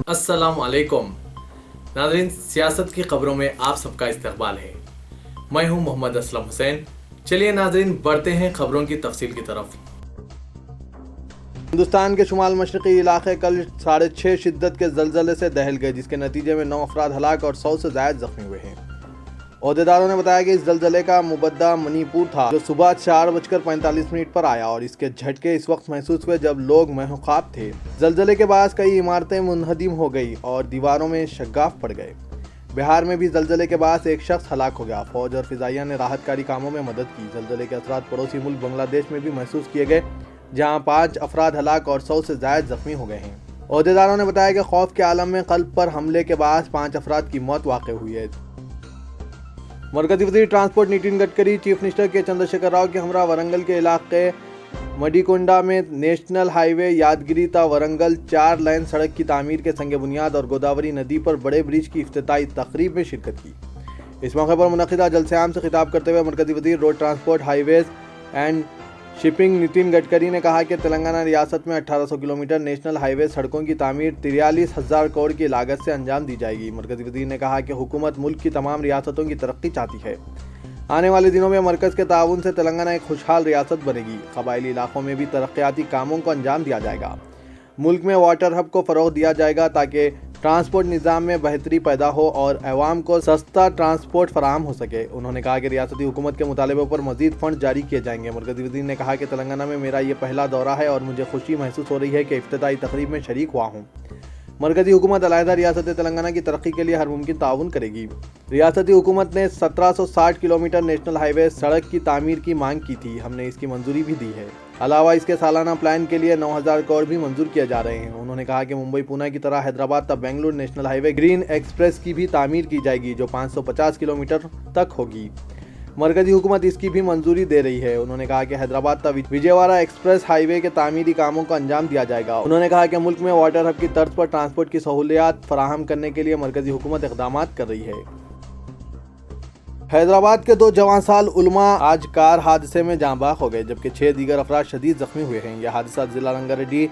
अस्सलाम वालेकुम नाज़रीन, सियासत की खबरों में आप सबका इस्तकबाल है। मैं हूं मोहम्मद असलम हुसैन। चलिए नाज़रीन, बढ़ते हैं खबरों की तफसील की तरफ। हिंदुस्तान के शुमाल मशरक़ी इलाके कल 6.5 शिद्दत के ज़लज़ले से दहल गए, जिसके नतीजे में 9 अफराद हलाक और 100 से ज़ायद ज़ख्मी हुए हैं। ओहदेदारों ने बताया कि इस ज़लज़ले का मुबद्दा मणिपुर था, जो सुबह 4:45 पर आया और इसके झटके इस वक्त महसूस हुए जब लोग महख़ाब थे। ज़लज़ले के बाद कई इमारतें मुनहदिम हो गई और दीवारों में शगाफ पड़ गए। बिहार में भी ज़लज़ले के बाद एक शख्स हलाक हो गया। फौज और फिज़ाइया ने राहतकारी कामों में मदद की। ज़लज़ले के असरात पड़ोसी मुल्क बांग्लादेश में भी महसूस किए गए, जहां 5 अफराद हलाक और 100 से ज़ायद ज़ख्मी हो गए हैं। ओहदेदारों ने बताया कि खौफ के आलम में क़ल्ब पर हमले के बाद 5 अफराद की मौत वाक़ हुई है। मरकज़ी वज़ीर transport Nitin Gadkari chief minister के चंद्रशेखर राव के हमरा वरंगल के इलाके मडिकोंडा में नेशनल हाईवे यादगिरी ता वरंगल 4 लेन सड़क की तामीर के संग बुनियाद और गोदावरी नदी पर बड़े ब्रिज की इफ्तिताई तकरीब में शिरकत की। इस मौके पर मुनक़िदा जलसे-आम से खिताब करते हुए मरकज़ी वज़ीर road transport, highways and shipping Nitin Gadkari ने कहा कि तेलंगाना रियासत में 1800 किलोमीटर नेशनल हाईवे सड़कों की तामीर 43,000 करोड़ की लागत से अंजाम दी जाएगी। मरकज़ी वज़ीर ने कहा कि हुकूमत मुल्क की तमाम रियासतों की तरक्की चाहती है। आने वाले दिनों में मरकज़ के ताउन से तेलंगाना एक खुशहाल रियासत बनेगी। कबायली इलाकों में भी तरक्याती कामों को अंजाम दिया जाएगा। मुल्क में वाटर हब को फ़रोग़ दिया जाएगा ताकि ट्रांसपोर्ट निज़ाम में बेहतरी पैदा हो और अवाम को सस्ता ट्रांसपोर्ट फराहम हो सके। उन्होंने कहा कि रियासती हुकूमत के मुतालबों पर मज़ीद फ़ंड जारी किए जाएंगे। मरकज़ी वज़ीर ने कहा कि तेलंगाना में मेरा ये पहला दौरा है और मुझे खुशी महसूस हो रही है कि इफ्तिताई तकरीब में शरीक हुआ हूँ। मरकज़ी हुकूमत अलहदा रियासत तेलंगाना की तरक्की के लिए हर मुमकिन ताउन करेगी। रियासती हुकूमत ने 1760 किलोमीटर नेशनल हाईवे सड़क की तामीर की मांग की थी, हमने इसकी मंजूरी भी दी है। अलावा इसके सालाना प्लान के लिए 9,000 करोड़ भी मंजूर किए जा रहे हैं। उन्होंने कहा कि मुंबई पुणे की तरह हैदराबाद तक Bengaluru national highway green express की भी तामीर की जाएगी, जो 550 किलोमीटर तक होगी। मरकज़ी हुकूमत इसकी भी मंजूरी दे रही है। उन्होंने कहा कि हैदराबाद तक विजयवाड़ा एक्सप्रेस हाईवे के तामीरी कामों को अंजाम दिया जाएगा। उन्होंने कहा कि मुल्क में वाटर हब की तर्ज पर ट्रांसपोर्ट की सहूलियात फराहम करने के लिए मरकज़ी हुकूमत इक़दाम कर रही है। हैदराबाद के 2 जवान साल उलमा आज कार हादसे में जाँ बाख हो गए, जबकि 6 दीगर अफराद शदीद जख्मी हुए हैं। यह हादसा जिला रंगारेड्डी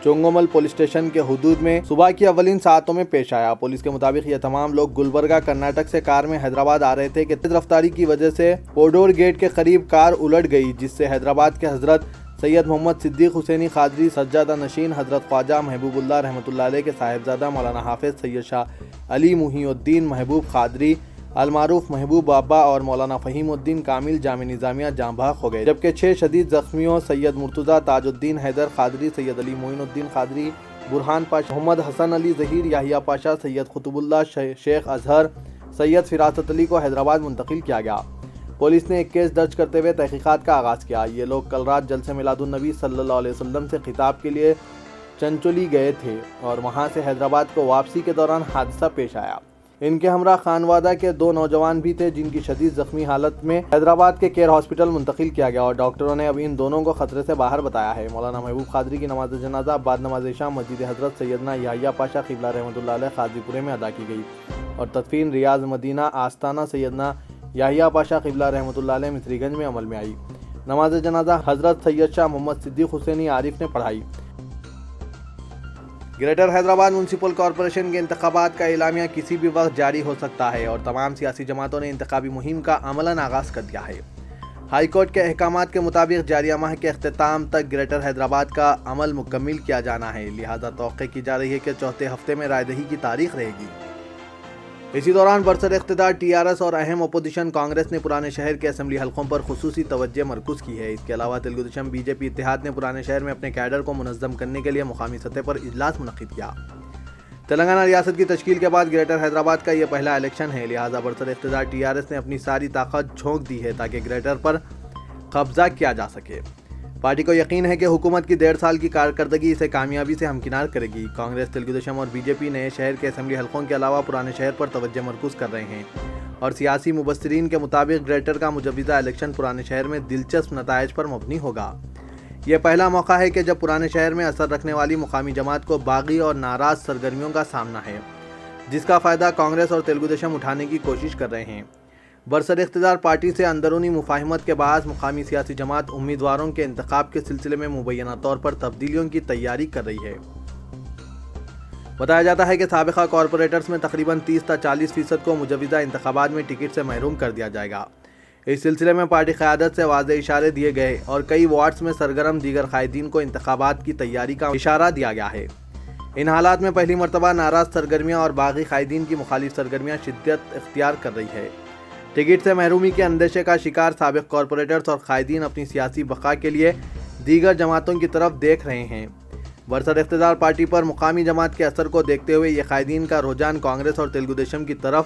चोंगोमल पुलिस स्टेशन के हुदूद में सुबह की अवलिन सातों में पेश आया। पुलिस के मुताबिक ये तमाम लोग गुलबर्गा कर्नाटक से कार में हैदराबाद आ रहे थे कि तेज रफ्तारी की वजह से कोडोर गेट के करीब कार उलट गई, जिससे हैदराबाद के हजरत सैयद मोहम्मद सिद्दीक हुसैनी खादरी सज्जादा नशीन हजरत ख्वाजा महबूबुल्लाह रहमतुल्लाह अलैह के साहिबजादा मौलाना हाफिज सैयद शाह अली मुहीउद्दीन महबूब खादरी अलमारूफ महबूब बाबा और मौलाना फ़हीमुद्दीन कामिल जामे निज़ामिया जाँ बाख हो गए, जबकि 6 शदीद ज़ख्मियों सैयद मुर्तज़ा ताजुद्दीन हैदर खादरी, सैयद अली मोइनुद्दीन खादरी, बुरहान पाशा, मोहम्मद हसन अली ज़हीर, याहिया पाशा, सैयद कुतुबुल्लाह शेख अजहर, सैयद फिरासत अली को हैदराबाद मुंतकिल किया गया। पुलिस ने एक केस दर्ज करते हुए तहकीकात का आगाज़ किया। ये लोग कल रात जलसे मिलादुन नबी सल्लल्लाहु अलैहि वसल्लम से खिताब के लिए चंचोली गए थे और वहाँ से हैदराबाद को वापसी के दौरान हादसा पेश आया। इनके हमरा खानवादा के 2 नौजवान भी थे, जिनकी शदीद जख्मी हालत में हैदराबाद के केयर हॉस्पिटल मुंतकिल किया गया और डॉक्टरों ने अब इन दोनों को खतरे से बाहर बताया है। मौलाना महबूब खादरी की नमाज जनाजा बाद नमाज शाम मस्जिद हजरत सैयदना याहिया पाशा क़िबला रहमतुल्लाह अलैह खादरीपुरे में अदा की गई और तदफीन रियाज मदीना आस्ताना सैयदना याहिया पाशा क़िबला रहमतुल्लाह अलैह मिस्रीगंज में अमल में आई। नमाज जनाजा हजरत सैयद शाह मोहम्मद सिद्दीक हुसैनी आरिफ ने पढ़ाई। ग्रेटर हैदराबाद म्यूनसिपल कॉरपोरेशन के इंतखाबात का एलामिया किसी भी वक्त जारी हो सकता है और तमाम सियासी जमातों ने इंतखाबी मुहिम का अमलन आगाज़ कर दिया है। हाई कोर्ट के अहकामात के मुताबिक जारिया माह के अख्तिताम तक ग्रेटर हैदराबाद का अमल मुकम्मिल किया जाना है, लिहाजा तौक़े की जा रही है कि चौथे हफ्ते में रायदही की तारीख रहेगी। इसी दौरान बरसर इख्तिदार TRS और अहम अपोजिशन कांग्रेस ने पुराने शहर के असेंबली हलकों पर खुसूसी तवज्जो मरकूज़ की है। इसके अलावा तेलुगु देशम BJP इत्तेहाद ने पुराने शहर में अपने कैडर को मुनज़्ज़म करने के लिए मुकामी सतह पर इजलास मुनक़्क़िद किया। तेलंगाना रियासत की तश्कील के बाद ग्रेटर हैदराबाद का यह पहला इलेक्शन है, लिहाजा बरसर इख्तिदार TRS ने अपनी सारी ताकत झोंक दी है ताकि ग्रेटर पर कब्जा किया जा सके। पार्टी को यकीन है कि हुकूमत की 1.5 साल की कारकर्दगी इसे कामयाबी से हमकिनार करेगी। कांग्रेस, तेलुगु देशम और BJP नए शहर के असेंबली हलकों के अलावा पुराने शहर पर तवज्जो मरकूज़ कर रहे हैं और सियासी मुबस्सिरीन के मुताबिक ग्रेटर का मुजव्विज़ा इलेक्शन पुराने शहर में दिलचस्प नताइज पर मबनी होगा। यह पहला मौका है कि जब पुराने शहर में असर रखने वाली मुकामी जमात को बागी और नाराज़ सरगर्मियों का सामना है, जिसका फ़ायदा कांग्रेस और तेलुगु देशम उठाने की कोशिश कर रहे हैं। बरसर इख्तिदार पार्टी से अंदरूनी मुफाहिमत के बाद मुकामी सियासी जमात उम्मीदवारों के इंतखाब के सिलसिले में मुबैना तौर पर तब्दीलियों की तैयारी कर रही है। بتایا جاتا ہے کہ سابقہ کارپوریٹرز میں تقریباً 30 تا 40% کو مجوزہ انتخابات میں ٹکٹ سے محروم کر دیا جائے گا۔ اس سلسلے میں پارٹی قیادت سے واضح اشارے دیے گئے اور کئی وارڈز میں سرگرم دیگر قائدین کو انتخابات کی تیاری کا اشارہ دیا گیا ہے۔ ان حالات میں پہلی مرتبہ ناراض سرگرمیاں اور باغی قائدین کی مخالف سرگرمیاں شدت اختیار کر رہی ہے۔ ٹکٹ سے محرومی کے اندیشے کا شکار سابق کارپوریٹرز اور قائدین اپنی سیاسی بقا کے لیے دیگر جماعتوں کی طرف دیکھ رہے ہیں۔ برسر اقتدار پارٹی پر مقامی جماعت کے اثر کو دیکھتے ہوئے یہ قائدین کا رجحان کانگریس اور تلگو دیشم کی طرف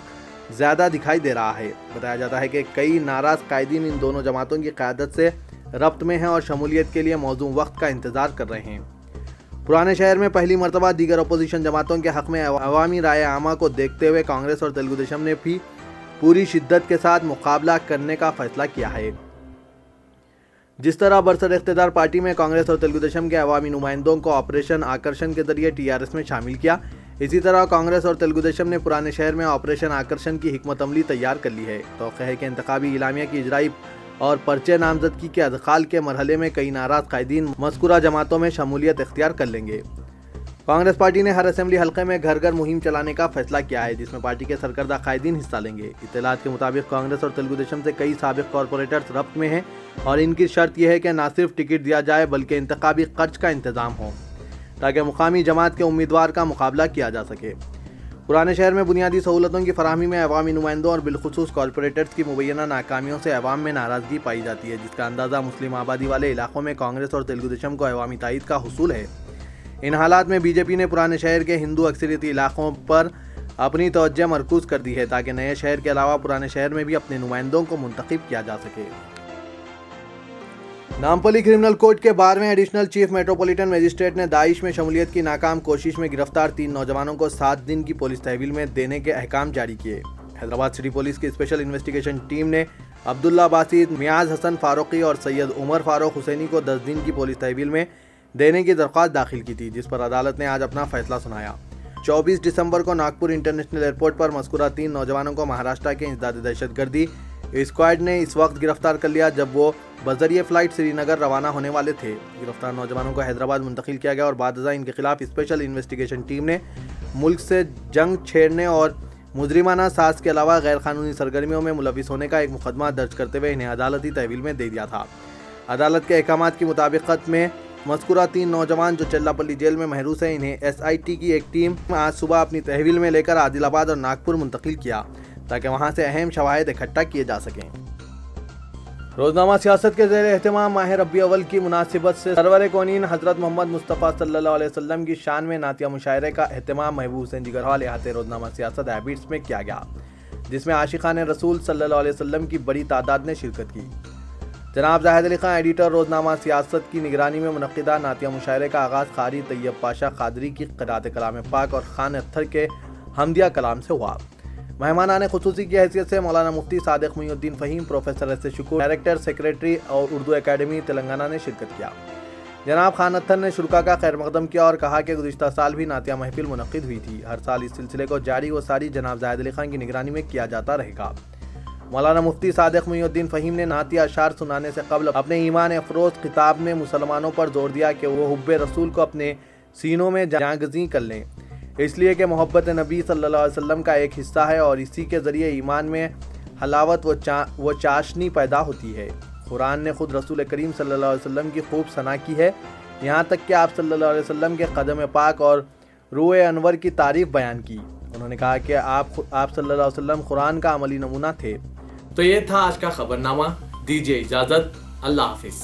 زیادہ دکھائی دے رہا ہے۔ بتایا جاتا ہے کہ کئی ناراض قائدین ان دونوں جماعتوں کی قیادت سے ربط میں ہیں اور شمولیت کے لیے موزوں وقت کا انتظار کر رہے ہیں۔ پرانے شہر میں پہلی مرتبہ دیگر اپوزیشن جماعتوں کے حق میں عوامی رائے عامہ کو دیکھتے ہوئے کانگریس اور تلگو دیشم نے بھی پوری شدت کے ساتھ مقابلہ کرنے کا فیصلہ کیا ہے۔ جس طرح برسر اقتدار پارٹی میں کانگریس اور تلگو دیشم کے عوامی نمائندوں کو آپریشن آکرشن کے ذریعے TRS میں شامل کیا، اسی طرح کانگریس اور تلگو دیشم نے پرانے شہر میں آپریشن آکرشن کی حکمت عملی تیار کر لی ہے۔ توقع ہے کہ انتخابی اعلامیہ کی اجرائی اور پرچے نامزدگی کے ادخال کے مرحلے میں کئی ناراض قائدین مذکورہ جماعتوں میں شمولیت اختیار کر لیں گے۔ کانگریس پارٹی نے ہر اسمبلی حلقے میں گھر گھر مہم چلانے کا فیصلہ کیا ہے، جس میں پارٹی کے سرکردہ قائدین حصہ لیں گے۔ اطلاعات کے مطابق کانگریس اور تلگو دیشم سے کئی سابق کارپوریٹرز ربط میں ہیں اور ان کی شرط یہ ہے کہ نہ صرف ٹکٹ دیا جائے بلکہ انتخابی خرچ کا انتظام ہو تاکہ مقامی جماعت کے امیدوار کا مقابلہ کیا جا سکے۔ پرانے شہر میں بنیادی سہولتوں کی فراہمی میں عوامی نمائندوں اور بالخصوص کارپوریٹرز کی مبینہ ناکامیوں سے عوام میں ناراضگی پائی جاتی ہے، جس کا اندازہ مسلم آبادی والے علاقوں میں کانگریس اور تلگو دیشم کو عوامی تائید کا حصول ہے۔ ان حالات میں BJP نے پرانے شہر کے ہندو اکثریتی علاقوں پر اپنی توجہ مرکوز کر دی ہے تاکہ نئے شہر کے علاوہ پرانے شہر میں بھی اپنے نمائندوں کو منتخب کیا جا سکے۔ نامپلی کرمنل کورٹ کے 12ویں ایڈیشنل چیف میٹروپولیٹن مجسٹریٹ نے داعش میں شمولیت کی ناکام کوشش میں گرفتار 3 نوجوانوں کو 7 دن کی پولیس تحویل میں دینے کے احکام جاری کیے۔ حیدرآباد سٹی پولیس کی اسپیشل انویسٹیگیشن ٹیم نے عبداللہ باسط، میاز حسن فاروقی اور سید عمر فاروق حسینی کو 10 دن کی پولیس تحویل میں دینے کی درخواست داخل کی تھی، جس پر عدالت نے آج اپنا فیصلہ سنایا۔ 24 دسمبر کو ناگپور انٹرنیشنل ایئرپورٹ پر مذکورہ 3 نوجوانوں کو مہاراشٹر کے انسداد دہشت گردی اسکواڈ نے اس وقت گرفتار کر لیا جب وہ بذریعہ فلائٹ سری نگر روانہ ہونے والے تھے۔ گرفتار نوجوانوں کو حیدرآباد منتقل کیا گیا اور بعد ازاں ان کے خلاف اسپیشل انویسٹیگیشن ٹیم نے ملک سے جنگ چھیڑنے اور مجرمانہ ساز کے علاوہ غیر قانونی سرگرمیوں میں ملوث ہونے کا ایک مقدمہ درج کرتے ہوئے انہیں عدالتی تحویل میں دے دیا تھا۔ عدالت کے احکامات کی مطابقت میں مذکورہ 3 نوجوان جو چلاپلی جیل میں محروس ہیں، انہیں SIT کی ایک ٹیم آج صبح اپنی تحویل میں لے کر عادل آباد اور ناگپور منتقل کیا تاکہ وہاں سے اہم شواہد اکٹھا کیے جا سکیں۔ روزنامہ سیاست کے زیر اہتمام ماہ ربیع اول کی مناسبت سے سرور کونین حضرت محمد مصطفیٰ صلی اللہ علیہ وسلم کی شان میں نعتیہ مشاعرے کا اہتمام محبوب حسین جگرہوالے احاطے روزنامہ سیاست ہیبٹس میں کیا گیا، جس میں عاشقان رسول صلی اللہ علیہ وسلم کی بڑی تعداد نے شرکت کی۔ جناب زاہد علی خان ایڈیٹر روزنامہ سیاست کی نگرانی میں منعقدہ نعتیہ مشاعرے کا آغاز قاری طیب پاشا قادری کی قرات کلام پاک اور خان اختر کے حمدیہ کلام سے ہوا۔ مہمانان خصوصی کی حیثیت سے مولانا مفتی صادق محی الدین فہیم، پروفیسر ایس شکور، ڈائریکٹر سیکریٹری اور اردو اکیڈمی تلنگانہ نے شرکت کیا۔ جناب خان اختر نے شرکا کا خیر مقدم کیا اور کہا کہ گزشتہ سال بھی نعتیہ محفل منعقد ہوئی تھی، ہر سال اس سلسلے کو جاری و ساری جناب زاہد علی خان کی نگرانی میں کیا جاتا رہے گا۔ مولانا مفتی صادق محی الدین فہیم نے نعتیہ اشعار سنانے سے قبل اپنے ایمان افروز خطاب میں مسلمانوں پر زور دیا کہ وہ حب رسول کو اپنے سینوں میں جاگزیں کر لیں، اس لیے کہ محبت نبی صلی اللہ علیہ وسلم کا ایک حصہ ہے اور اسی کے ذریعے ایمان میں حلاوت و چاشنی پیدا ہوتی ہے۔ قرآن نے خود رسول کریم صلی اللہ علیہ وسلم کی خوب ثنا کی ہے، یہاں تک کہ آپ صلی اللہ علیہ وسلم کے قدم پاک اور روح انور کی تعریف بیان کی۔ انہوں نے کہا کہ آپ صلی اللہ علیہ وسلم قرآن کا عملی نمونہ تھے۔ تو یہ تھا آج کا خبرنامہ، دیجیے اجازت، اللہ حافظ۔